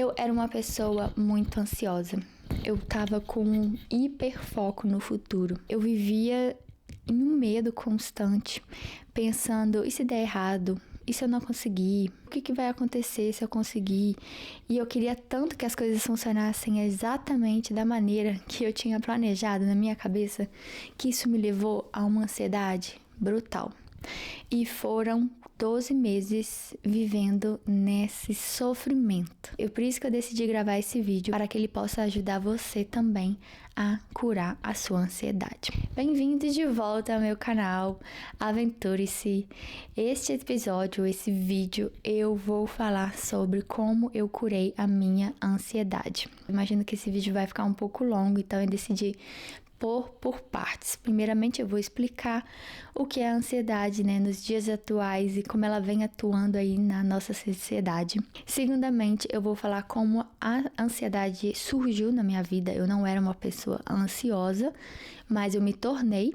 Eu era uma pessoa muito ansiosa. Eu tava com um hiperfoco no futuro. Eu vivia em um medo constante, pensando, e se der errado? E se eu não conseguir? O que vai acontecer se eu conseguir? E eu queria tanto que as coisas funcionassem exatamente da maneira que eu tinha planejado na minha cabeça, que isso me levou a uma ansiedade brutal. E foram 12 meses vivendo nesse sofrimento. Por isso que eu decidi gravar esse vídeo, para que ele possa ajudar você também a curar a sua ansiedade. Bem-vindos de volta ao meu canal, aventure-se. Este episódio, esse vídeo, eu vou falar sobre como eu curei a minha ansiedade. Imagino que esse vídeo vai ficar um pouco longo, então eu decidi por partes. Primeiramente, eu vou explicar o que é a ansiedade, nos dias atuais e como ela vem atuando aí na nossa sociedade. Segundamente, eu vou falar como a ansiedade surgiu na minha vida. Eu não era uma pessoa ansiosa, mas eu me tornei,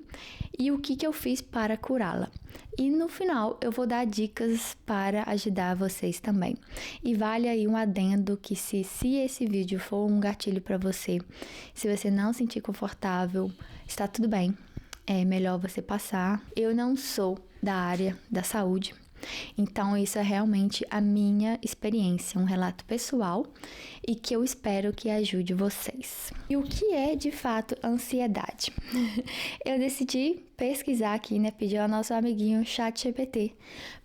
e o que eu fiz para curá-la. E no final, eu vou dar dicas para ajudar vocês também. E vale aí um adendo que se esse vídeo for um gatilho para você, se você não se sentir confortável, está tudo bem. É melhor você passar. Eu não sou da área da saúde, então isso é realmente a minha experiência, um relato pessoal e que eu espero que ajude vocês. E o que é de fato ansiedade? Eu decidi pesquisar aqui, pedir ao nosso amiguinho ChatGPT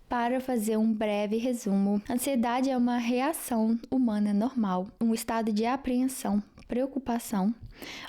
para fazer um breve resumo. Ansiedade é uma reação humana normal, um estado de apreensão, preocupação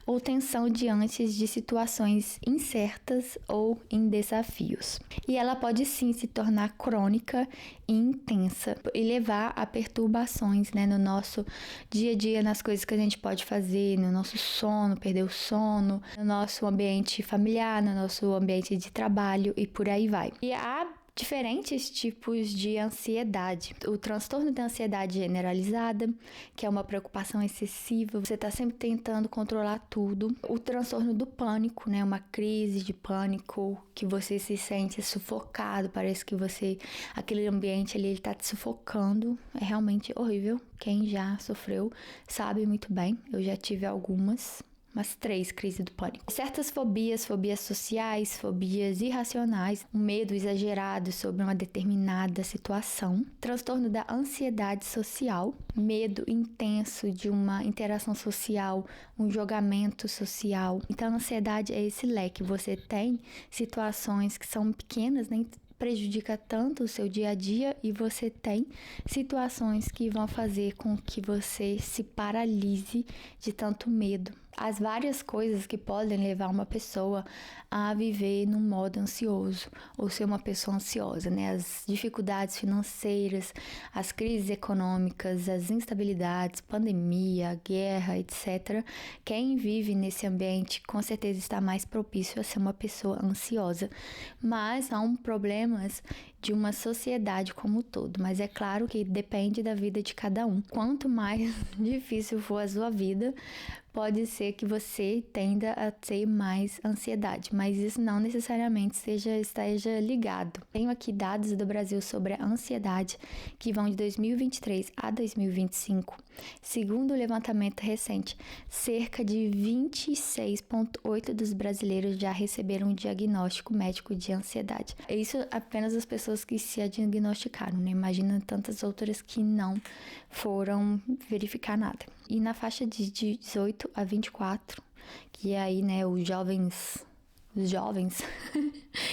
ou tensão diante de situações incertas ou em desafios. E ela pode sim se tornar crônica e intensa e levar a perturbações, no nosso dia a dia, nas coisas que a gente pode fazer, no nosso sono, perder o sono, no nosso ambiente familiar, no nosso ambiente de trabalho e por aí vai. E há diferentes tipos de ansiedade. O transtorno da ansiedade generalizada, que é uma preocupação excessiva, você está sempre tentando controlar tudo. O transtorno do pânico, uma crise de pânico, que você se sente sufocado, parece que aquele ambiente ali está te sufocando. É realmente horrível. Quem já sofreu sabe muito bem. Eu já tive algumas. Umas 3 crises do pânico. Certas fobias sociais, fobias irracionais, um medo exagerado sobre uma determinada situação. Transtorno da ansiedade social, medo intenso de uma interação social, um julgamento social. Então, a ansiedade é esse leque. Você tem situações que são pequenas, prejudica tanto o seu dia a dia, e você tem situações que vão fazer com que você se paralise de tanto medo. As várias coisas que podem levar uma pessoa a viver num modo ansioso ou ser uma pessoa ansiosa, As dificuldades financeiras, as crises econômicas, as instabilidades, pandemia, guerra, etc. Quem vive nesse ambiente com certeza está mais propício a ser uma pessoa ansiosa. Mas há problemas de uma sociedade como um todo, mas é claro que depende da vida de cada um. Quanto mais difícil for a sua vida, pode ser que você tenda a ter mais ansiedade, mas isso não necessariamente esteja ligado. Tenho aqui dados do Brasil sobre a ansiedade que vão de 2023 a 2025. Segundo o levantamento recente, cerca de 26,8% dos brasileiros já receberam um diagnóstico médico de ansiedade. Isso apenas as pessoas que se diagnosticaram, Imagina tantas outras que não foram verificar nada. E na faixa de 18 a 24, que é aí, os jovens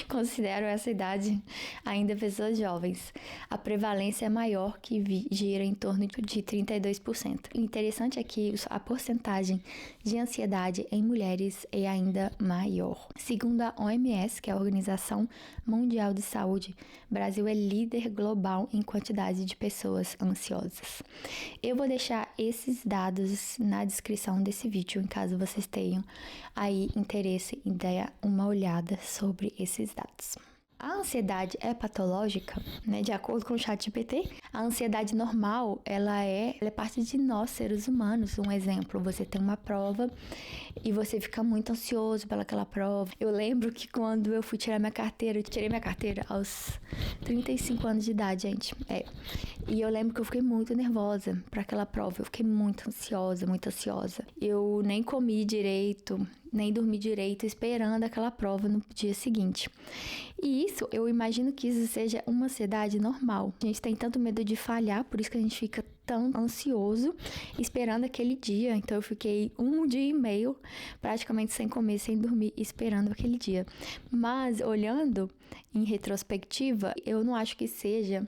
consideram essa idade ainda pessoas jovens. A prevalência é maior, que gira em torno de 32%. O interessante é que a porcentagem de ansiedade em mulheres é ainda maior. Segundo a OMS, que é a Organização Mundial de Saúde, o Brasil é líder global em quantidade de pessoas ansiosas. Eu vou deixar esses dados na descrição desse vídeo, em caso vocês tenham aí interesse em dar uma olhada sobre esses dados. A ansiedade é patológica, De acordo com o ChatGPT, A ansiedade normal, ela é parte de nós, seres humanos. Um exemplo, você tem uma prova e você fica muito ansioso pelaquela prova. Eu lembro que quando eu fui tirar minha carteira, eu tirei minha carteira aos 35 anos de idade, gente. E eu lembro que eu fiquei muito nervosa para aquela prova. Eu fiquei muito ansiosa, muito ansiosa. Eu nem comi direito, nem dormi direito, esperando aquela prova no dia seguinte. E isso, eu imagino que isso seja uma ansiedade normal. A gente tem tanto medo de falhar, por isso que a gente fica tão ansioso esperando aquele dia. Então eu fiquei 1 dia e meio praticamente sem comer, sem dormir, esperando aquele dia. Mas olhando em retrospectiva, eu não acho que seja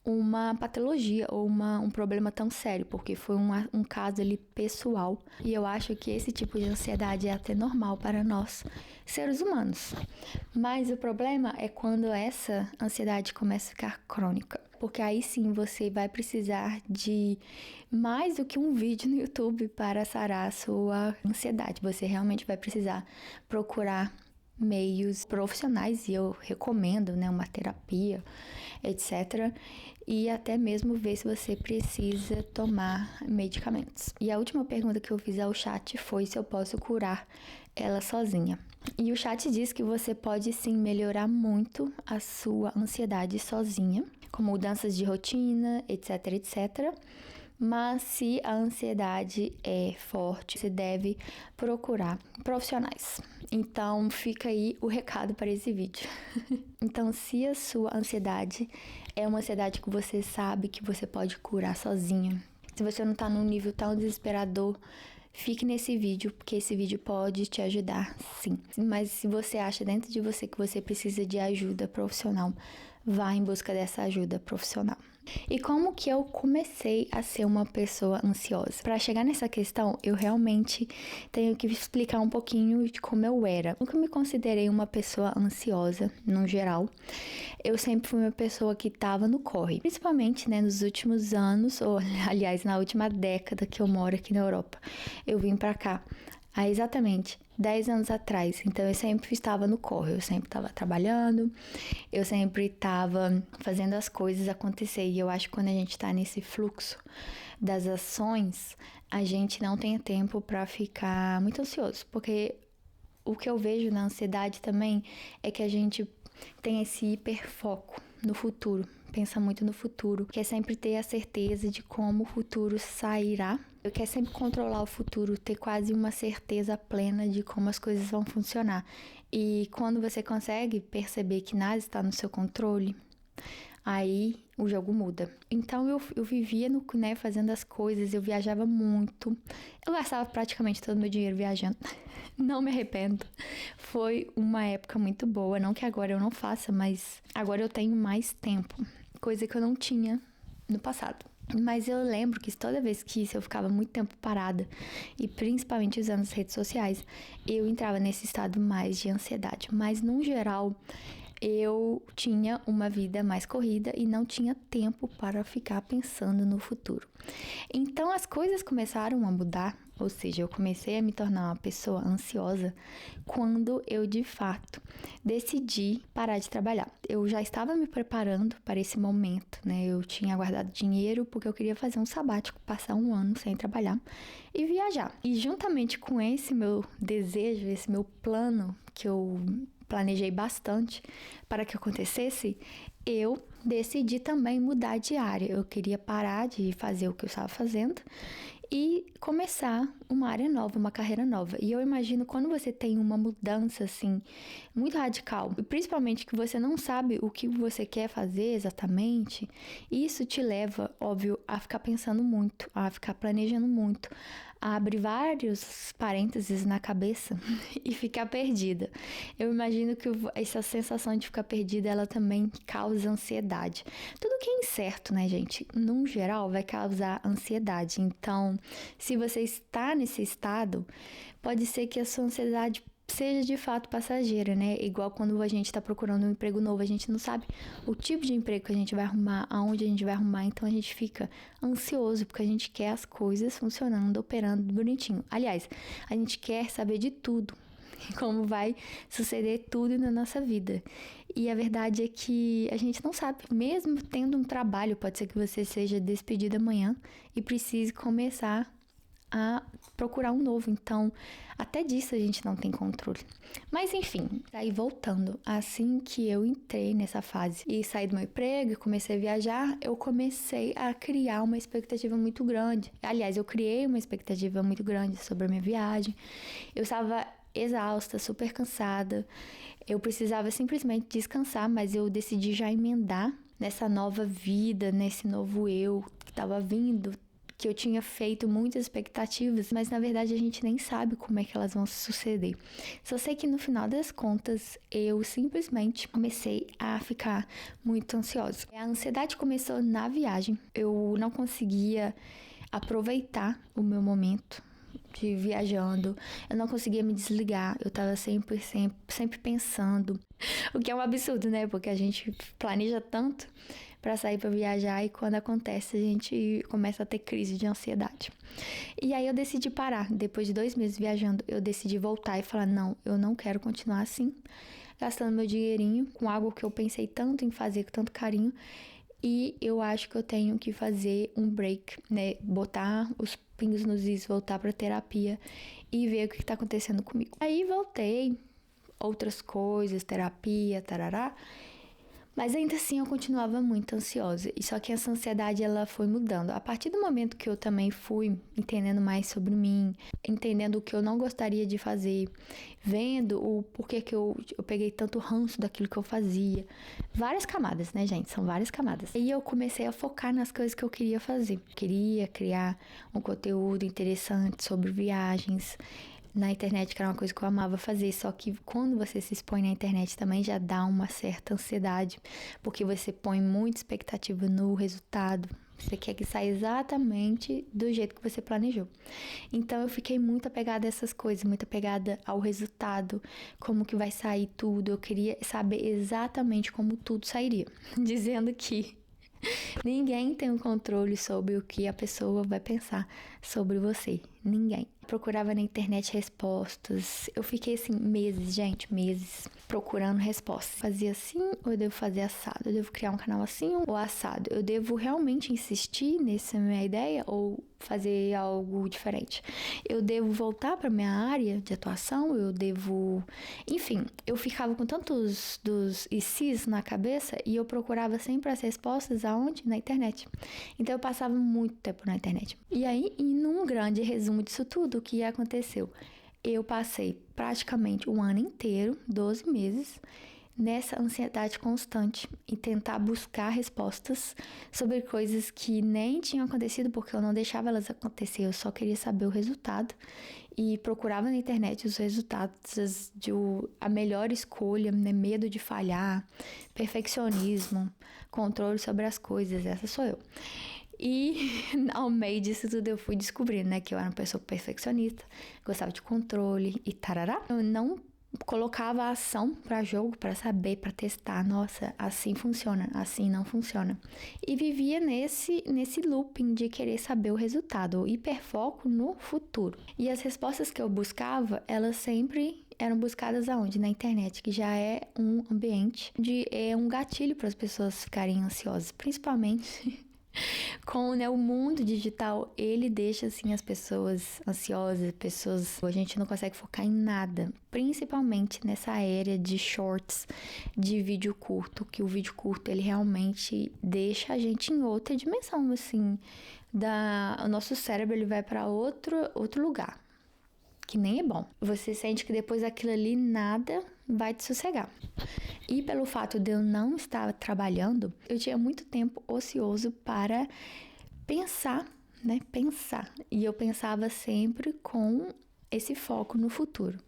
uma patologia ou um problema tão sério, porque foi um caso ali pessoal. E eu acho que esse tipo de ansiedade é até normal para nós, seres humanos. Mas o problema é quando essa ansiedade começa a ficar crônica. Porque aí sim você vai precisar de mais do que um vídeo no YouTube para sarar a sua ansiedade. Você realmente vai precisar procurar meios profissionais, e eu recomendo, né, uma terapia, etc. E até mesmo ver se você precisa tomar medicamentos. E a última pergunta que eu fiz ao chat foi se eu posso curar ela sozinha. E o chat diz que você pode sim melhorar muito a sua ansiedade sozinha, com mudanças de rotina, etc, etc. Mas se a ansiedade é forte, você deve procurar profissionais. Então fica aí o recado para esse vídeo. Então, se a sua ansiedade é uma ansiedade que você sabe que você pode curar sozinho, se você não está num nível tão desesperador, fique nesse vídeo, porque esse vídeo pode te ajudar, sim. Mas se você acha dentro de você que você precisa de ajuda profissional, vá em busca dessa ajuda profissional. E como que eu comecei a ser uma pessoa ansiosa? Para chegar nessa questão, eu realmente tenho que explicar um pouquinho de como eu era. Nunca me considerei uma pessoa ansiosa, no geral. Eu sempre fui uma pessoa que estava no corre. Principalmente, né, nos últimos anos, ou aliás, na última década que eu moro aqui na Europa. Eu vim para cá há exatamente 10 anos atrás. Então eu sempre estava no corre, eu sempre estava trabalhando, eu sempre estava fazendo as coisas acontecer. E eu acho que quando a gente está nesse fluxo das ações, a gente não tem tempo para ficar muito ansioso. Porque o que eu vejo na ansiedade também é que a gente tem esse hiperfoco no futuro, pensa muito no futuro, quer sempre ter a certeza de como o futuro sairá. Eu quero sempre controlar o futuro, ter quase uma certeza plena de como as coisas vão funcionar. E quando você consegue perceber que nada está no seu controle, aí o jogo muda. Então eu vivia né, fazendo as coisas, eu viajava muito. Eu gastava praticamente todo o meu dinheiro viajando. Não me arrependo. Foi uma época muito boa. Não que agora eu não faça, mas agora eu tenho mais tempo. Coisa que eu não tinha no passado. Mas eu lembro que toda vez que eu ficava muito tempo parada, e principalmente usando as redes sociais, eu entrava nesse estado mais de ansiedade. Mas, no geral, eu tinha uma vida mais corrida e não tinha tempo para ficar pensando no futuro. Então, as coisas começaram a mudar, ou seja, eu comecei a me tornar uma pessoa ansiosa quando eu, de fato, decidi parar de trabalhar. Eu já estava me preparando para esse momento, né? Eu tinha guardado dinheiro porque eu queria fazer um sabático, passar 1 ano sem trabalhar e viajar. E juntamente com esse meu desejo, esse meu plano que eu planejei bastante para que acontecesse, eu decidi também mudar de área. Eu queria parar de fazer o que eu estava fazendo e começar uma área nova, uma carreira nova. E eu imagino quando você tem uma mudança assim, muito radical, e principalmente que você não sabe o que você quer fazer exatamente, isso te leva, óbvio, a ficar pensando muito, a ficar planejando muito, a abrir vários parênteses na cabeça e ficar perdida. Eu imagino que essa sensação de ficar perdida, ela também causa ansiedade. Tudo que é incerto, né, gente? Num geral, vai causar ansiedade. Então, se você está nesse estado, pode ser que a sua ansiedade seja de fato passageira, né? Igual quando a gente tá procurando um emprego novo, a gente não sabe o tipo de emprego que a gente vai arrumar, aonde a gente vai arrumar, então a gente fica ansioso, porque a gente quer as coisas funcionando, operando bonitinho. Aliás, a gente quer saber de tudo, como vai suceder tudo na nossa vida. E a verdade é que a gente não sabe. Mesmo tendo um trabalho, pode ser que você seja despedido amanhã e precise começar a procurar um novo. Então, até disso a gente não tem controle. Mas enfim, aí voltando, assim que eu entrei nessa fase e saí do meu emprego e comecei a viajar, eu comecei a criar uma expectativa muito grande. Aliás, eu criei uma expectativa muito grande sobre a minha viagem. Eu estava exausta, super cansada. Eu precisava simplesmente descansar, mas eu decidi já emendar nessa nova vida, nesse novo eu que estava vindo, que eu tinha feito muitas expectativas, mas na verdade a gente nem sabe como é que elas vão suceder. Só sei que no final das contas eu simplesmente comecei a ficar muito ansiosa. A ansiedade começou na viagem. Eu não conseguia aproveitar o meu momento de viajando, eu não conseguia me desligar, eu tava sempre pensando, o que é um absurdo, né? Porque a gente planeja tanto pra sair pra viajar e quando acontece a gente começa a ter crise de ansiedade. E aí eu decidi parar, depois de 2 meses viajando, eu decidi voltar e falar, não, eu não quero continuar assim, gastando meu dinheirinho com algo que eu pensei tanto em fazer com tanto carinho. E eu acho que eu tenho que fazer um break, né? Botar os pingos nos is, voltar pra terapia e ver o que tá acontecendo comigo. Aí voltei, outras coisas, terapia, tarará. Mas ainda assim eu continuava muito ansiosa. E só que essa ansiedade ela foi mudando. A partir do momento que eu também fui entendendo mais sobre mim, entendendo o que eu não gostaria de fazer, vendo o porquê que eu peguei tanto ranço daquilo que eu fazia. Várias camadas, né, gente? São várias camadas. E eu comecei a focar nas coisas que eu queria fazer. Queria criar um conteúdo interessante sobre viagens na internet, que era uma coisa que eu amava fazer, só que quando você se expõe na internet também já dá uma certa ansiedade, porque você põe muita expectativa no resultado, você quer que saia exatamente do jeito que você planejou. Então eu fiquei muito apegada a essas coisas, muito apegada ao resultado, como que vai sair tudo, eu queria saber exatamente como tudo sairia, dizendo que ninguém tem o controle sobre o que a pessoa vai pensar sobre você. Ninguém. Procurava na internet respostas. Eu fiquei assim, meses, gente, meses, procurando respostas. Fazia assim ou eu devo fazer assado? Eu devo criar um canal assim ou assado? Eu devo realmente insistir nessa minha ideia ou fazer algo diferente? Eu devo voltar para minha área de atuação? Eu devo... Enfim, eu ficava com tantos dos ICs na cabeça e eu procurava sempre as respostas aonde? Na internet. Então eu passava muito tempo na internet. E aí, num grande resumo disso tudo, o que aconteceu? Eu passei praticamente um ano inteiro, 12 meses, nessa ansiedade constante e tentar buscar respostas sobre coisas que nem tinham acontecido porque eu não deixava elas acontecer, eu só queria saber o resultado e procurava na internet os resultados de a melhor escolha, né? Medo de falhar, perfeccionismo, controle sobre as coisas, essa sou eu. E ao meio disso tudo eu fui descobrindo, né, que eu era uma pessoa perfeccionista, gostava de controle e tarará. Eu não colocava a ação para jogo, para saber, para testar. Nossa, assim funciona, assim não funciona. E vivia nesse looping de querer saber o resultado, o hiperfoco no futuro. E as respostas que eu buscava, elas sempre eram buscadas aonde? Na internet, que já é um ambiente é um gatilho para as pessoas ficarem ansiosas, principalmente com, né, o mundo digital, ele deixa assim as pessoas ansiosas, a gente não consegue focar em nada, principalmente nessa era de shorts, de vídeo curto, que o vídeo curto ele realmente deixa a gente em outra dimensão, assim, o nosso cérebro ele vai para outro lugar, que nem é bom. Você sente que depois daquilo ali nada vai te sossegar. E pelo fato de eu não estar trabalhando, eu tinha muito tempo ocioso para pensar, né? Pensar. E eu pensava sempre com esse foco no futuro.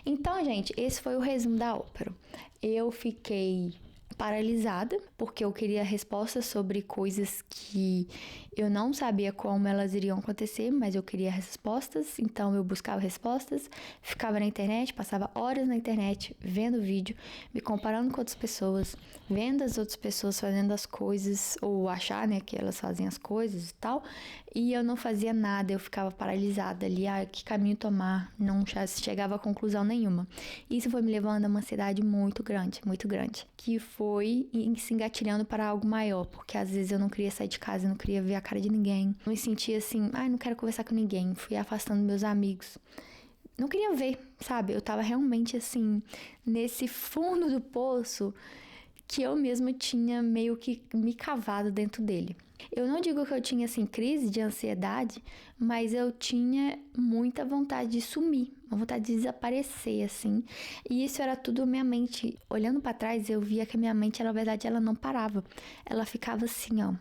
Então, gente, esse foi o resumo da ópera. Eu fiquei paralisada, porque eu queria respostas sobre coisas que eu não sabia como elas iriam acontecer, mas eu queria respostas, então eu buscava respostas, ficava na internet, passava horas na internet, vendo vídeo, me comparando com outras pessoas, vendo as outras pessoas fazendo as coisas, ou achar, né, que elas fazem as coisas e tal, e eu não fazia nada, eu ficava paralisada ali, que caminho tomar, não chegava a conclusão nenhuma. Isso foi me levando a uma ansiedade muito grande, que foi se engatilhando para algo maior, porque às vezes eu não queria sair de casa, não queria ver a cara de ninguém, eu me sentia assim, não quero conversar com ninguém, fui afastando meus amigos, não queria ver, sabe? Eu tava realmente assim, nesse fundo do poço que eu mesma tinha meio que me cavado dentro dele. Eu não digo que eu tinha, assim, crise de ansiedade, mas eu tinha muita vontade de sumir, uma vontade de desaparecer, assim. E isso era tudo minha mente. Olhando pra trás, eu via que a minha mente, na verdade, ela não parava. Ela ficava assim, ó.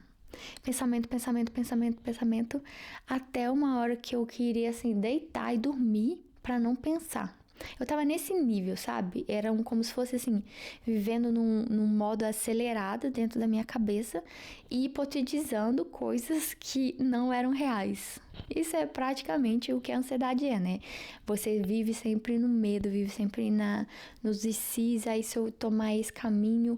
Pensamento, até uma hora que eu queria, assim, deitar e dormir pra não pensar. Eu tava nesse nível, sabe? Era como se fosse assim, vivendo num modo acelerado dentro da minha cabeça e hipotetizando coisas que não eram reais. Isso é praticamente o que a ansiedade é, né? Você vive sempre no medo, vive sempre nos e se's, aí se eu tomar esse caminho,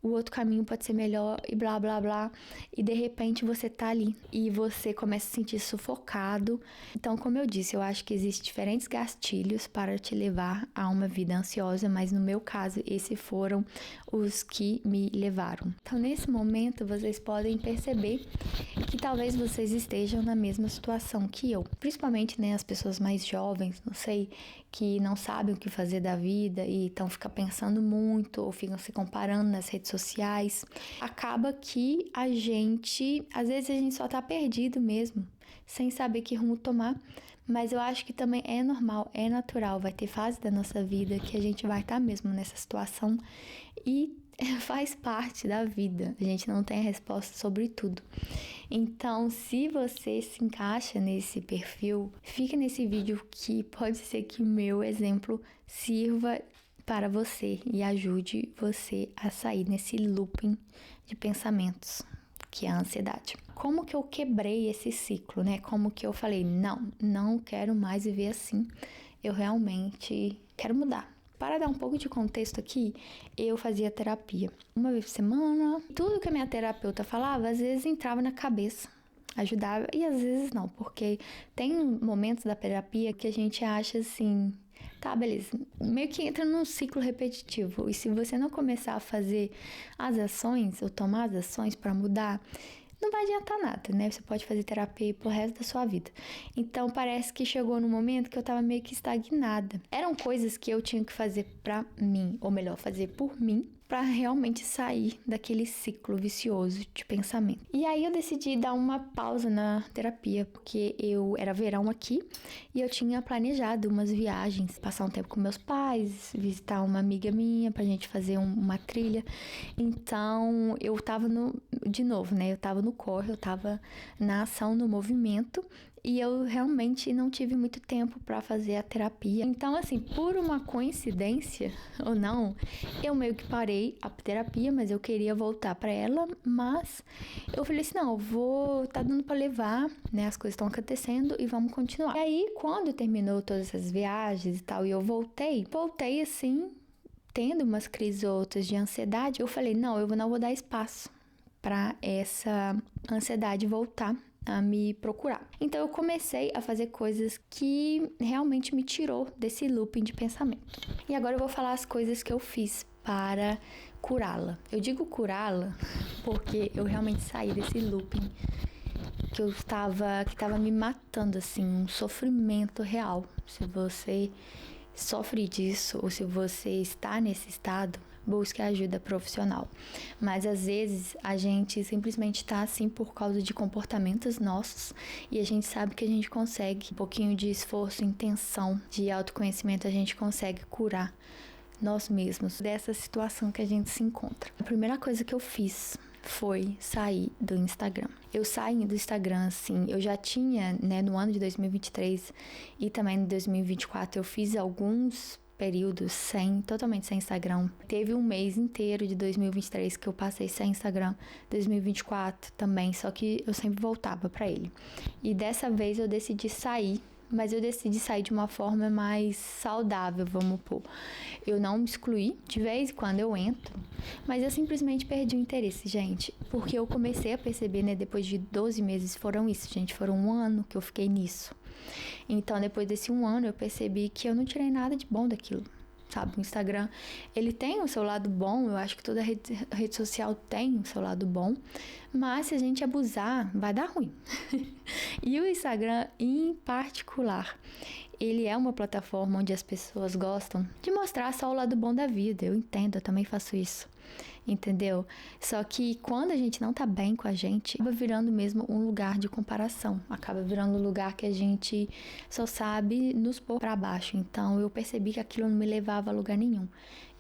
o outro caminho pode ser melhor e blá, blá, blá. E de repente você tá ali e você começa a se sentir sufocado. Então, como eu disse, eu acho que existem diferentes gatilhos para te levar a uma vida ansiosa, mas no meu caso, esses foram os que me levaram. Então, nesse momento, vocês podem perceber que talvez vocês estejam na mesma situação que eu. Principalmente, né, as pessoas mais jovens, não sei, que não sabem o que fazer da vida e então ficam pensando muito ou ficam se comparando nas redes sociais. Acaba que às vezes a gente só tá perdido mesmo, sem saber que rumo tomar. Mas eu acho que também é normal, é natural, vai ter fase da nossa vida que a gente vai estar mesmo nessa situação e faz parte da vida. A gente não tem a resposta sobre tudo. Então, se você se encaixa nesse perfil, fica nesse vídeo que pode ser que o meu exemplo sirva para você e ajude você a sair nesse looping de pensamentos, que é a ansiedade. Como que eu quebrei esse ciclo, né? Como que eu falei, não quero mais viver assim, eu realmente quero mudar. Para dar um pouco de contexto aqui, eu fazia terapia uma vez por semana. Tudo que a minha terapeuta falava, às vezes entrava na cabeça, ajudava e às vezes não, porque tem momentos da terapia que a gente acha assim, tá, beleza, meio que entra num ciclo repetitivo. E se você não começar a fazer as ações ou tomar as ações para mudar, não vai adiantar nada, né? Você pode fazer terapia pro resto da sua vida. Então, parece que chegou num momento que eu tava meio que estagnada. Eram coisas que eu tinha que fazer pra mim, ou melhor, fazer por mim, pra realmente sair daquele ciclo vicioso de pensamento. E aí eu decidi dar uma pausa na terapia, porque era verão aqui e eu tinha planejado umas viagens, passar um tempo com meus pais, visitar uma amiga minha pra gente fazer uma trilha. Então, eu tava de novo, né? Eu tava no corre, eu tava na ação, no movimento, e eu realmente não tive muito tempo para fazer a terapia. Então, assim, por uma coincidência ou não, eu meio que parei a terapia, mas eu queria voltar para ela, mas eu falei assim, não, tá dando para levar, né? As coisas estão acontecendo e vamos continuar. E aí, quando terminou todas essas viagens e tal, e eu voltei assim, tendo umas crises ou outras de ansiedade, eu falei, não, eu não vou dar espaço para essa ansiedade voltar a me procurar. Então eu comecei a fazer coisas que realmente me tirou desse looping de pensamento. E agora eu vou falar as coisas que eu fiz para curá-la. Eu digo curá-la porque eu realmente saí desse looping que estava me matando, assim, um sofrimento real. Se você sofre disso ou se você está nesse estado, busque ajuda profissional. Mas às vezes a gente simplesmente está assim por causa de comportamentos nossos e a gente sabe que a gente consegue, um pouquinho de esforço, intenção, de autoconhecimento, a gente consegue curar nós mesmos dessa situação que a gente se encontra. A primeira coisa que eu fiz foi sair do Instagram. Eu saí do Instagram, assim, eu já tinha, né, no ano de 2023 e também em 2024, eu fiz alguns período totalmente sem Instagram. Teve um mês inteiro de 2023 que eu passei sem Instagram, 2024 também, só que eu sempre voltava pra ele. E dessa vez eu decidi sair, mas eu decidi sair de uma forma mais saudável, vamos pôr. Eu não me excluí, de vez em quando eu entro, mas eu simplesmente perdi o interesse, gente. Porque eu comecei a perceber, né, depois de 12 meses, foram isso, gente, foram 1 ano que eu fiquei nisso. Então, depois desse 1 ano, eu percebi que eu não tirei nada de bom daquilo, sabe? O Instagram, ele tem o seu lado bom, eu acho que toda rede social tem o seu lado bom, mas se a gente abusar, vai dar ruim. E o Instagram, em particular, ele é uma plataforma onde as pessoas gostam de mostrar só o lado bom da vida. Eu entendo, eu também faço isso. Entendeu? Só que quando a gente não tá bem com a gente, acaba virando mesmo um lugar de comparação. Acaba virando um lugar que a gente só sabe nos pôr pra baixo. Então eu percebi que aquilo não me levava a lugar nenhum.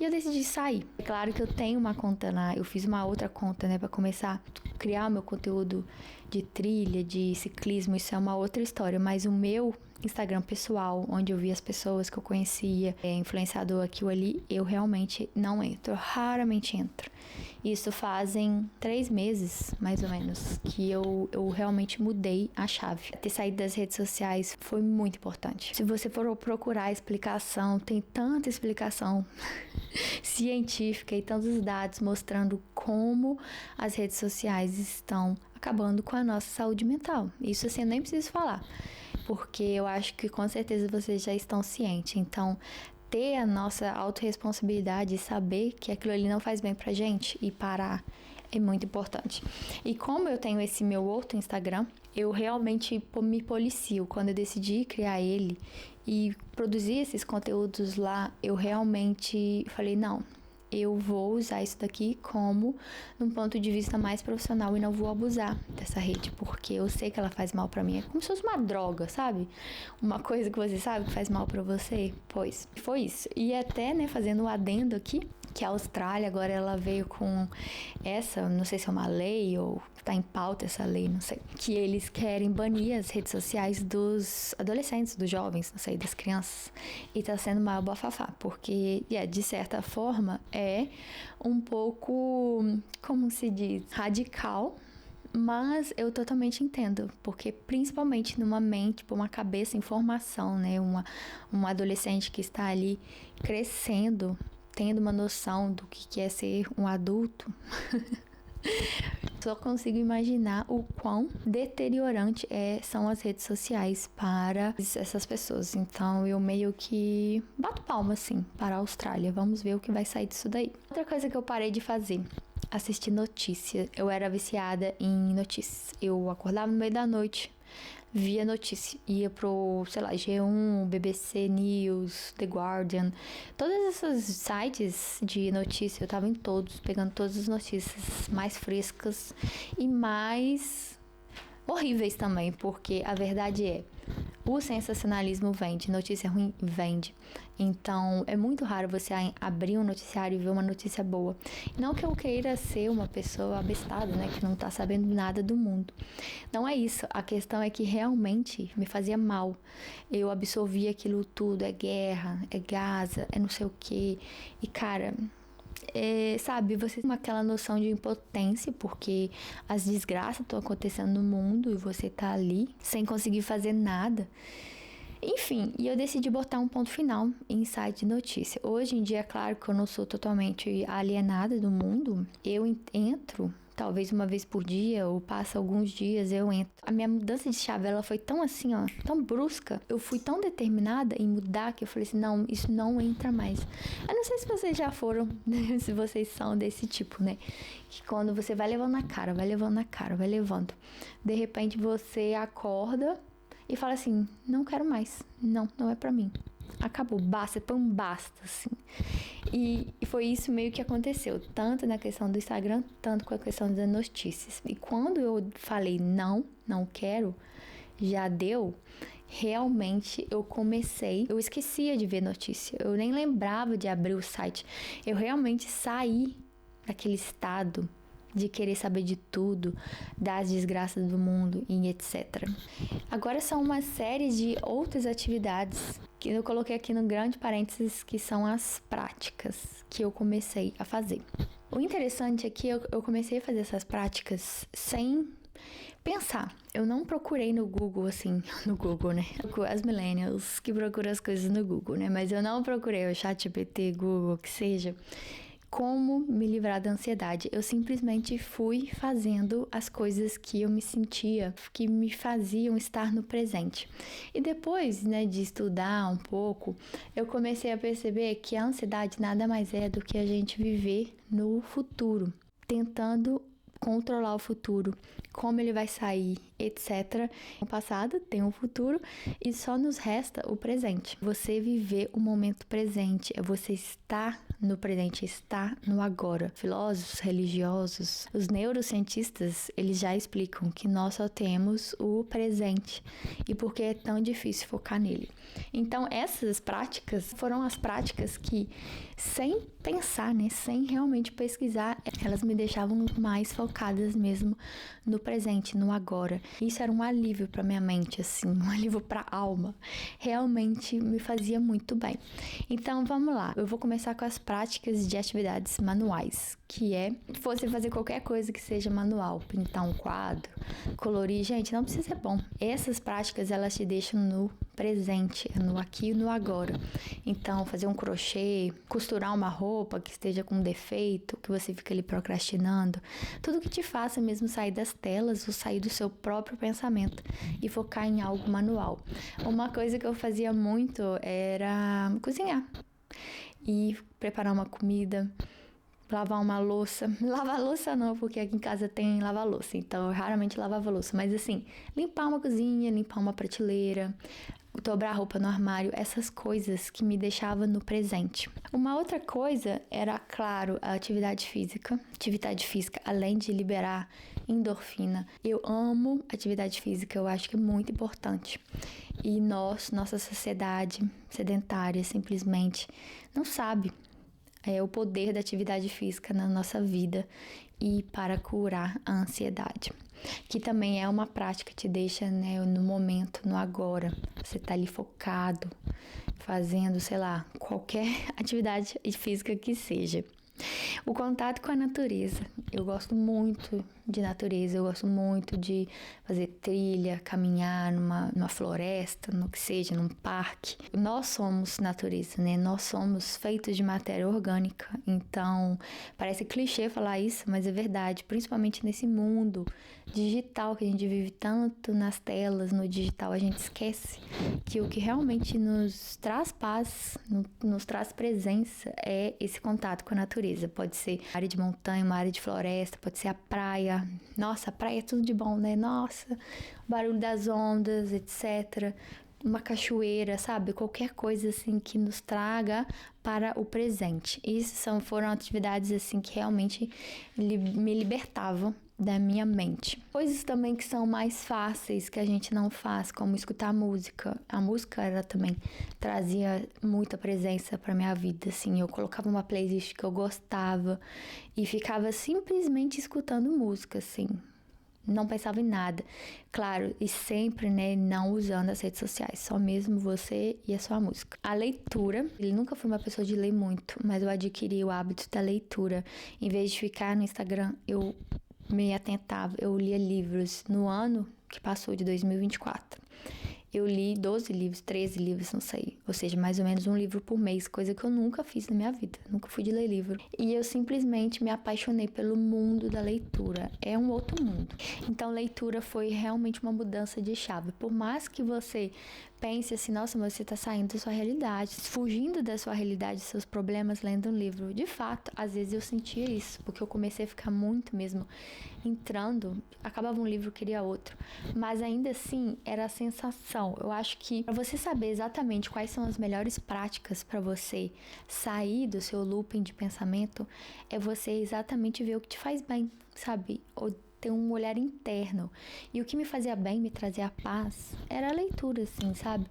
E eu decidi sair. É claro que eu tenho uma conta lá, eu fiz uma outra conta, né, pra começar a criar o meu conteúdo de trilha, de ciclismo, isso é uma outra história. Mas o meu Instagram pessoal, onde eu vi as pessoas que eu conhecia, influenciador aqui ou ali, eu realmente não entro, eu raramente entro. Isso fazem 3 meses, mais ou menos, que eu realmente mudei a chave. Ter saído das redes sociais foi muito importante. Se você for procurar a explicação, tem tanta explicação científica e tantos dados mostrando como as redes sociais estão acabando com a nossa saúde mental. Isso assim, eu nem preciso falar, porque eu acho que com certeza vocês já estão cientes. Então, ter a nossa autorresponsabilidade e saber que aquilo ali não faz bem pra gente e parar é muito importante. E como eu tenho esse meu outro Instagram, eu realmente me policio. Quando eu decidi criar ele e produzir esses conteúdos lá, eu realmente falei, não, eu vou usar isso daqui como num ponto de vista mais profissional e não vou abusar dessa rede, porque eu sei que ela faz mal pra mim. É como se fosse uma droga, sabe? Uma coisa que você sabe que faz mal pra você. Pois, foi isso. E até, né, fazendo um adendo aqui, que a Austrália agora ela veio com essa, não sei se é uma lei ou tá em pauta essa lei, não sei, que eles querem banir as redes sociais dos adolescentes, dos jovens, não sei, das crianças. E tá sendo maior bafafá, porque, de certa forma, é um pouco, como se diz, radical, mas eu totalmente entendo, porque principalmente numa mente, uma cabeça em formação, né, um adolescente que está ali crescendo, tendo uma noção do que é ser um adulto, só consigo imaginar o quão deteriorante são as redes sociais para essas pessoas. Então eu meio que bato palma, assim, para a Austrália. Vamos ver o que vai sair disso daí. Outra coisa que eu parei de fazer, assistir notícia. Eu era viciada em notícias. Eu acordava no meio da noite, via notícia, ia pro, sei lá, G1, BBC News, The Guardian, todos esses sites de notícia, eu tava em todos, pegando todas as notícias mais frescas e mais horríveis também, porque a verdade é, o sensacionalismo vende, notícia ruim vende. Então, é muito raro você abrir um noticiário e ver uma notícia boa. Não que eu queira ser uma pessoa abestada, né, que não tá sabendo nada do mundo. Não é isso. A questão é que realmente me fazia mal. Eu absorvia aquilo tudo, é guerra, é Gaza, é não sei o quê. E, cara, sabe, você tem aquela noção de impotência, porque as desgraças estão acontecendo no mundo e você tá ali sem conseguir fazer nada. Enfim, e eu decidi botar um ponto final em site de notícia. Hoje em dia, é claro que eu não sou totalmente alienada do mundo. Eu entro, talvez uma vez por dia, ou passa alguns dias, eu entro. A minha mudança de chave, ela foi tão assim, ó, tão brusca. Eu fui tão determinada em mudar que eu falei assim, não, isso não entra mais. Eu não sei se vocês já foram, se vocês são desse tipo, né? Que quando você vai levando na cara, vai levando na cara, vai levando. De repente você acorda e fala assim, não quero mais, não é pra mim. Acabou, basta, põe um basta, assim. E foi isso meio que aconteceu, tanto na questão do Instagram, tanto com a questão das notícias. E quando eu falei não quero, já deu, realmente eu esquecia de ver notícia, eu nem lembrava de abrir o site. Eu realmente saí daquele estado de querer saber de tudo, das desgraças do mundo e etc. Agora são uma série de outras atividades que eu coloquei aqui no grande parênteses, que são as práticas que eu comecei a fazer. O interessante é que eu comecei a fazer essas práticas sem pensar. Eu não procurei no Google, assim, no Google, né? As millennials que procuram as coisas no Google, né? Mas eu não procurei o ChatGPT, Google, que seja, como me livrar da ansiedade. Eu simplesmente fui fazendo as coisas que eu me sentia, que me faziam estar no presente. E depois, né, de estudar um pouco, eu comecei a perceber que a ansiedade nada mais é do que a gente viver no futuro, tentando controlar o futuro, como ele vai sair, etc. O passado tem um futuro e só nos resta o presente. Você viver o momento presente, é você estar no presente, estar no agora. Filósofos, religiosos, os neurocientistas, eles já explicam que nós só temos o presente e por que é tão difícil focar nele. Então, essas práticas foram as práticas que, sem pensar, né, sem realmente pesquisar, elas me deixavam mais focadas mesmo no presente, no agora. Isso era um alívio para minha mente, assim, um alívio para a alma. Realmente me fazia muito bem. Então, vamos lá. Eu vou começar com as práticas de atividades manuais, que é você fazer qualquer coisa que seja manual, pintar um quadro, colorir. Gente, não precisa ser bom. Essas práticas, elas te deixam no presente, no aqui e no agora. Então, fazer um crochê, costurar uma roupa que esteja com defeito, que você fica ali procrastinando, tudo que te faça mesmo sair das telas ou sair do seu próprio pensamento e focar em algo manual. Uma coisa que eu fazia muito era cozinhar e preparar uma comida, lavar uma louça. Lavar louça não, porque aqui em casa tem lava-louça, então eu raramente lavava louça. Mas assim, limpar uma cozinha, limpar uma prateleira, dobrar roupa no armário, essas coisas que me deixavam no presente. Uma outra coisa era, claro, a atividade física. Atividade física, além de liberar endorfina. Eu amo atividade física, eu acho que é muito importante. E nossa sociedade sedentária simplesmente não sabe o poder da atividade física na nossa vida e para curar a ansiedade, que também é uma prática que te deixa, né, no momento, no agora. Você tá ali focado, fazendo, sei lá, qualquer atividade física que seja. O contato com a natureza. Eu gosto muito de natureza, eu gosto muito de fazer trilha, caminhar numa floresta, no que seja, num parque. Nós somos natureza, né? Nós somos feitos de matéria orgânica. Então, parece clichê falar isso, mas é verdade. Principalmente nesse mundo digital que a gente vive tanto nas telas, no digital, a gente esquece que o que realmente nos traz paz, nos traz presença é esse contato com a natureza. Pode ser área de montanha, uma área de floresta, pode ser a praia. Nossa, a praia é tudo de bom, né? Nossa, o barulho das ondas, etc. Uma cachoeira, sabe? Qualquer coisa assim que nos traga para o presente. Isso foram atividades assim que realmente me libertavam da minha mente. Coisas também que são mais fáceis que a gente não faz, como escutar música. A música, ela também trazia muita presença para minha vida, assim. Eu colocava uma playlist que eu gostava e ficava simplesmente escutando música, assim. Não pensava em nada. Claro, e sempre, né, não usando as redes sociais. Só mesmo você e a sua música. A leitura. Eu nunca fui uma pessoa de ler muito, mas eu adquiri o hábito da leitura. Em vez de ficar no Instagram, eu me atentava. Eu lia livros no ano que passou, de 2024. Eu li 12 livros, 13 livros, não sei. Ou seja, mais ou menos um livro por mês, coisa que eu nunca fiz na minha vida. Nunca fui de ler livro. E eu simplesmente me apaixonei pelo mundo da leitura. É um outro mundo. Então, leitura foi realmente uma mudança de chave. Por mais que você pense assim, nossa, mas você tá saindo da sua realidade, fugindo da sua realidade, dos seus problemas, lendo um livro. De fato, às vezes eu sentia isso, porque eu comecei a ficar muito mesmo entrando, acabava um livro, queria outro. Mas ainda assim, era a sensação. Eu acho que para você saber exatamente quais são as melhores práticas para você sair do seu looping de pensamento, é você exatamente ver o que te faz bem, sabe? Ou ter um olhar interno. E o que me fazia bem, me trazia paz, era a leitura, assim, sabe?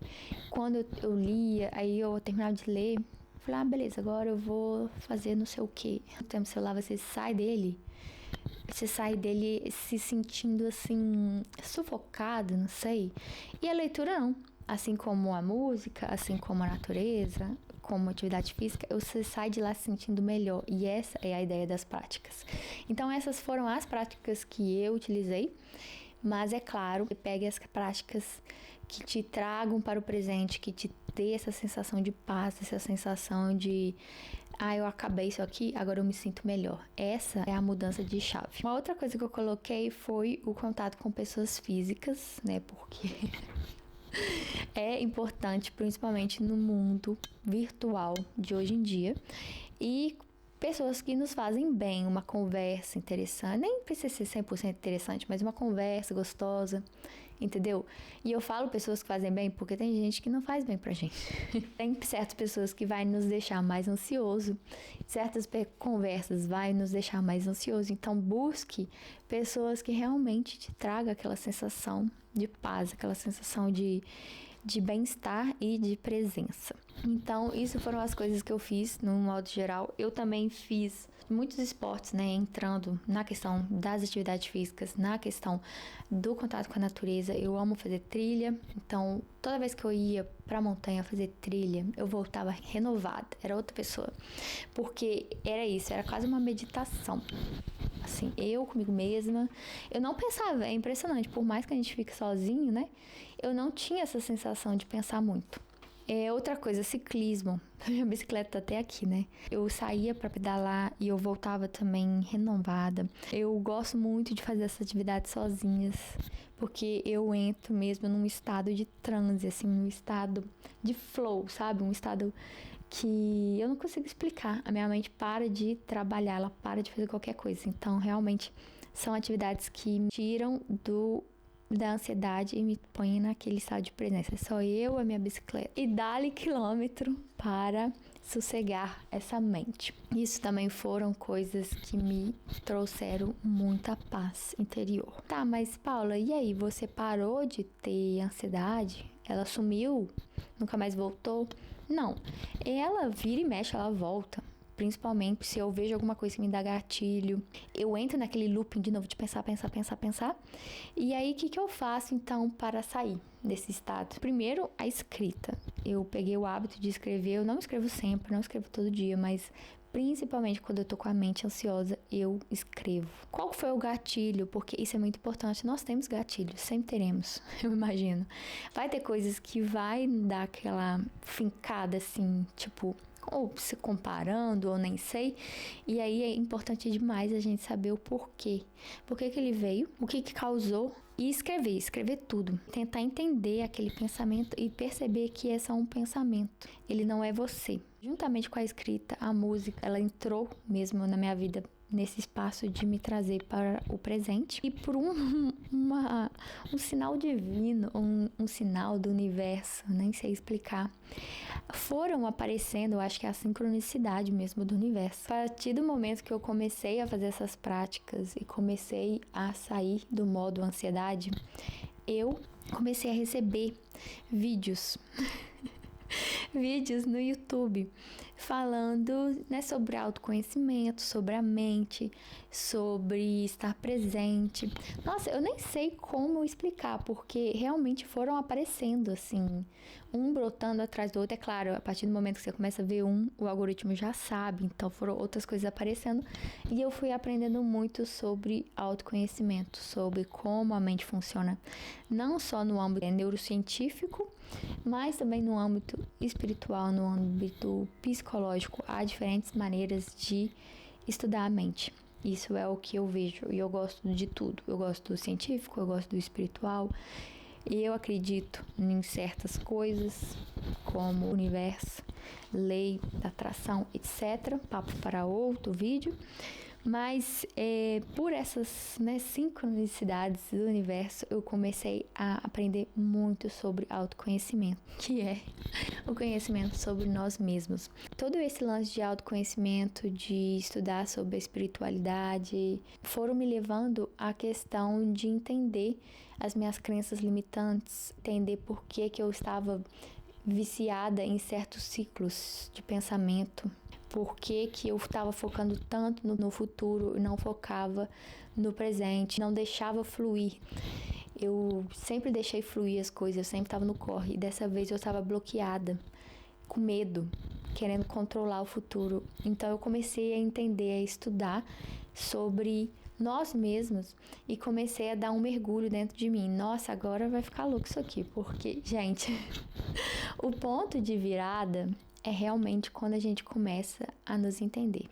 Quando eu lia, aí eu terminava de ler, falei, beleza, agora eu vou fazer não sei o quê. No tempo do celular, você sai dele se sentindo, assim, sufocado, não sei. E a leitura não. assim como a música, assim como a natureza, como atividade física, você sai de lá se sentindo melhor. E essa é a ideia das práticas. Então, essas foram as práticas que eu utilizei. Mas é claro, pegue as práticas que te tragam para o presente, que te dê essa sensação de paz, essa sensação de eu acabei isso aqui, agora eu me sinto melhor. Essa é a mudança de chave. Uma outra coisa que eu coloquei foi o contato com pessoas físicas, né? Porque é importante, principalmente no mundo virtual de hoje em dia. E pessoas que nos fazem bem, uma conversa interessante, nem precisa ser 100% interessante, mas uma conversa gostosa, entendeu? E eu falo pessoas que fazem bem porque tem gente que não faz bem pra gente. Tem certas pessoas que vai nos deixar mais ansioso, certas conversas vai nos deixar mais ansioso, então busque pessoas que realmente te tragam aquela sensação de paz, aquela sensação de bem-estar e de presença. Então, isso foram as coisas que eu fiz, no modo geral. Eu também fiz muitos esportes, né, entrando na questão das atividades físicas, na questão do contato com a natureza. Eu amo fazer trilha, então, toda vez que eu ia pra montanha fazer trilha, eu voltava renovada, era outra pessoa. Porque era isso, era quase uma meditação. Assim, eu comigo mesma, eu não pensava, é impressionante, por mais que a gente fique sozinho, né, eu não tinha essa sensação de pensar muito. Outra coisa, ciclismo, minha bicicleta tá até aqui, né, eu saía pra pedalar e eu voltava também renovada. Eu gosto muito de fazer essa atividade sozinhas, porque eu entro mesmo num estado de transe, assim, num estado de flow, sabe, um estado que eu não consigo explicar. A minha mente para de trabalhar, ela para de fazer qualquer coisa. Então, realmente, são atividades que me tiram da ansiedade e me põem naquele estado de presença. É só eu, a minha bicicleta e dá-lhe quilômetro para sossegar essa mente. Isso também foram coisas que me trouxeram muita paz interior. Tá, mas Paula, e aí? Você parou de ter ansiedade? Ela sumiu? Nunca mais voltou? Não. Ela vira e mexe, ela volta. Principalmente se eu vejo alguma coisa que me dá gatilho. Eu entro naquele looping de novo de pensar. E aí, o que eu faço, então, para sair desse estado? Primeiro, a escrita. Eu peguei o hábito de escrever. Eu não escrevo sempre, não escrevo todo dia, mas principalmente quando eu tô com a mente ansiosa, eu escrevo. Qual foi o gatilho? Porque isso é muito importante. Nós temos gatilhos, sempre teremos, eu imagino. Vai ter coisas que vai dar aquela fincada, assim, tipo, ou se comparando, ou nem sei. E aí é importante demais a gente saber o porquê. Por que ele veio, o que causou. E escrever tudo. Tentar entender aquele pensamento e perceber que é só um pensamento. Ele não é você. Juntamente com a escrita, a música, ela entrou mesmo na minha vida nesse espaço de me trazer para o presente. E por um sinal divino, um sinal do universo, nem sei explicar, foram aparecendo, eu acho que é a sincronicidade mesmo do universo. A partir do momento que eu comecei a fazer essas práticas e comecei a sair do modo ansiedade, eu comecei a receber vídeos no YouTube falando, né, sobre autoconhecimento, sobre a mente, sobre estar presente. Nossa, eu nem sei como explicar, porque realmente foram aparecendo, assim, um brotando atrás do outro. É claro, a partir do momento que você começa a ver o algoritmo já sabe, então foram outras coisas aparecendo. E eu fui aprendendo muito sobre autoconhecimento, sobre como a mente funciona, não só no âmbito neurocientífico, mas também no âmbito espiritual, no âmbito psicológico. Há diferentes maneiras de estudar a mente. Isso é o que eu vejo e eu gosto de tudo. Eu gosto do científico, eu gosto do espiritual. E eu acredito em certas coisas, como o universo, lei da atração, etc. Papo para outro vídeo. Mas por essas, né, sincronicidades do universo, eu comecei a aprender muito sobre autoconhecimento, que é o conhecimento sobre nós mesmos. Todo esse lance de autoconhecimento, de estudar sobre a espiritualidade, foram me levando à questão de entender as minhas crenças limitantes, entender por que eu estava viciada em certos ciclos de pensamento. Por que eu estava focando tanto no futuro e não focava no presente, não deixava fluir. Eu sempre deixei fluir as coisas, eu sempre estava no corre. E dessa vez eu estava bloqueada, com medo, querendo controlar o futuro. Então eu comecei a entender, a estudar sobre nós mesmos e comecei a dar um mergulho dentro de mim. Nossa, agora vai ficar louco isso aqui, porque, gente, o ponto de virada é realmente quando a gente começa a nos entender.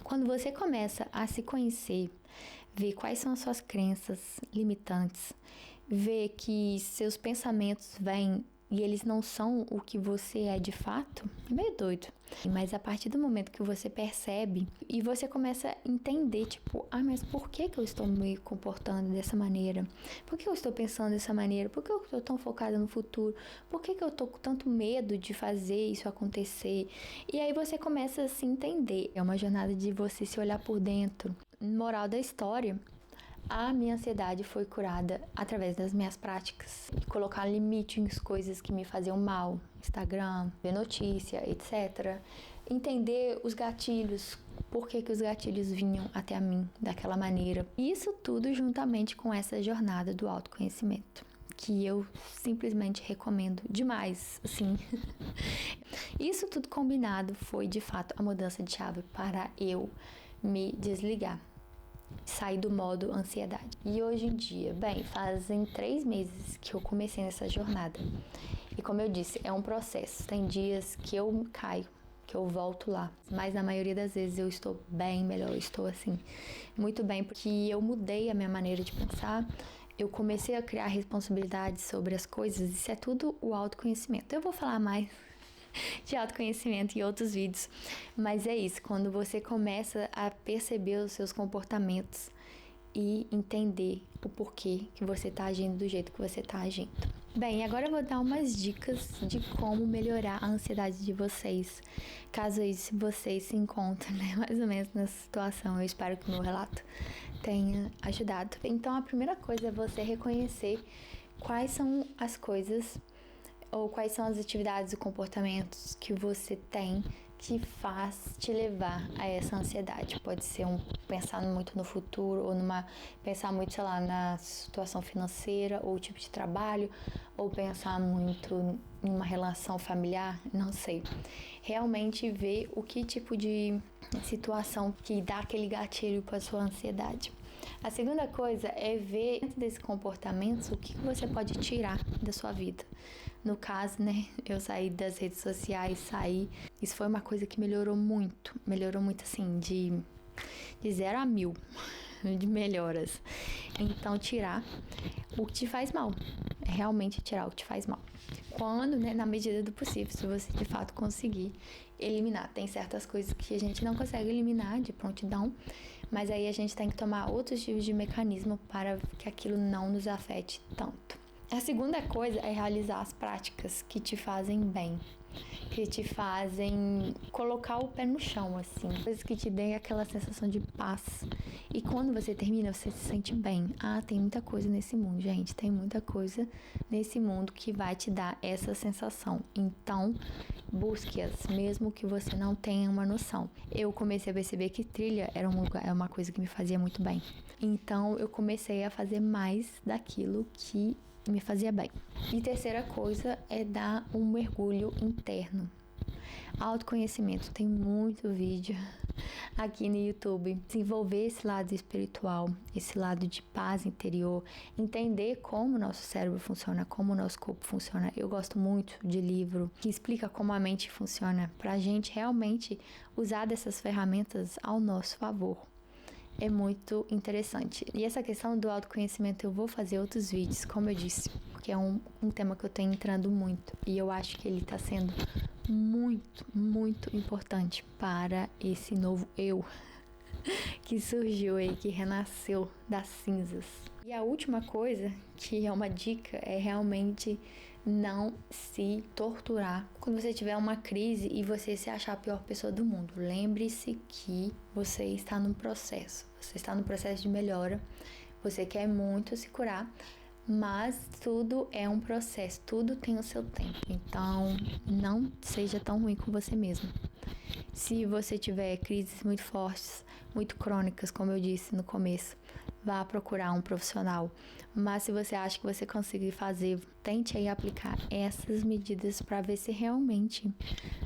Quando você começa a se conhecer, ver quais são as suas crenças limitantes, ver que seus pensamentos vêm e eles não são o que você é de fato, é meio doido. Mas a partir do momento que você percebe e você começa a entender, tipo, mas por que eu estou me comportando dessa maneira? Por que eu estou pensando dessa maneira? Por que eu estou tão focada no futuro? Por que eu estou com tanto medo de fazer isso acontecer? E aí você começa a se entender. É uma jornada de você se olhar por dentro. Moral da história: a minha ansiedade foi curada através das minhas práticas. Colocar limite em coisas que me faziam mal, Instagram, ver notícia, etc. Entender os gatilhos, por que os gatilhos vinham até a mim daquela maneira. Isso tudo juntamente com essa jornada do autoconhecimento, que eu simplesmente recomendo demais, assim. Isso tudo combinado foi, de fato, a mudança de chave para eu me desligar. Sair do modo ansiedade. E hoje em dia, fazem 3 meses que eu comecei nessa jornada. E como eu disse, é um processo. Tem dias que eu caio, que eu volto lá. Mas na maioria das vezes eu estou bem melhor, eu estou assim, muito bem, porque eu mudei a minha maneira de pensar. Eu comecei a criar responsabilidade sobre as coisas. Isso é tudo o autoconhecimento. Eu vou falar mais de autoconhecimento em outros vídeos, mas é isso, quando você começa a perceber os seus comportamentos e entender o porquê que você está agindo do jeito que você está agindo. Bem, agora eu vou dar umas dicas de como melhorar a ansiedade de vocês, caso vocês se encontrem, mais ou menos nessa situação. Eu espero que o meu relato tenha ajudado. Então, a primeira coisa é você reconhecer quais são as coisas ou quais são as atividades e comportamentos que você tem que faz te levar a essa ansiedade. Pode ser pensar muito no futuro, ou pensar muito, sei lá, na situação financeira, ou o tipo de trabalho, ou pensar muito em uma relação familiar, não sei. Realmente ver o que tipo de situação que dá aquele gatilho para a sua ansiedade. A segunda coisa é ver dentro desses comportamentos o que você pode tirar da sua vida. No caso, eu saí das redes sociais, isso foi uma coisa que melhorou muito assim, de 0 a 1000 de melhoras. Então, tirar o que te faz mal, realmente tirar o que te faz mal. Quando, na medida do possível, se você de fato conseguir eliminar. Tem certas coisas que a gente não consegue eliminar de prontidão, mas aí a gente tem que tomar outros tipos de mecanismo para que aquilo não nos afete tanto. A segunda coisa é realizar as práticas que te fazem bem, que te fazem colocar o pé no chão, assim. Coisas que te deem aquela sensação de paz. E quando você termina, você se sente bem. Tem muita coisa nesse mundo, gente. Tem muita coisa nesse mundo que vai te dar essa sensação. Então, busque-as, mesmo que você não tenha uma noção. Eu comecei a perceber que trilha era uma coisa que me fazia muito bem. Então, eu comecei a fazer mais daquilo que me fazia bem. E terceira coisa é dar um mergulho interno. Autoconhecimento, tem muito vídeo aqui no YouTube. Desenvolver esse lado espiritual, esse lado de paz interior, entender como o nosso cérebro funciona, como o nosso corpo funciona. Eu gosto muito de livro que explica como a mente funciona, pra gente realmente usar dessas ferramentas ao nosso favor. É muito interessante. E essa questão do autoconhecimento eu vou fazer outros vídeos, como eu disse, porque é um tema que eu tenho entrando muito. E eu acho que ele está sendo muito, muito importante para esse novo eu que surgiu aí, que renasceu das cinzas. E a última coisa, que é uma dica, é realmente não se torturar quando você tiver uma crise e você se achar a pior pessoa do mundo. Lembre-se que você está num processo, você está no processo de melhora, você quer muito se curar, mas tudo é um processo, tudo tem o seu tempo. Então, não seja tão ruim com você mesmo. Se você tiver crises muito fortes, muito crônicas, como eu disse no começo, vá procurar um profissional. Mas se você acha que você conseguir fazer, tente aí aplicar essas medidas para ver se realmente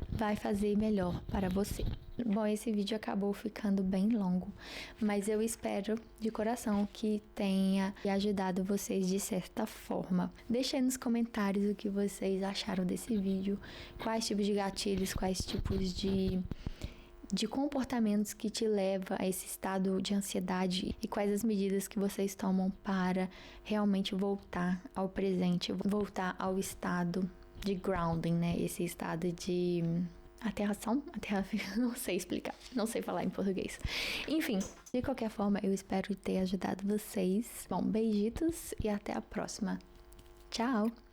vai fazer melhor para você. Bom, esse vídeo acabou ficando bem longo, mas eu espero de coração que tenha ajudado vocês de certa forma. Deixe aí nos comentários o que vocês acharam desse vídeo, quais tipos de gatilhos, quais tipos de comportamentos que te levam a esse estado de ansiedade e quais as medidas que vocês tomam para realmente voltar ao presente, voltar ao estado de grounding, né? Esse estado de aterração, não sei explicar, não sei falar em português. Enfim, de qualquer forma, eu espero ter ajudado vocês. Bom, beijitos e até a próxima. Tchau!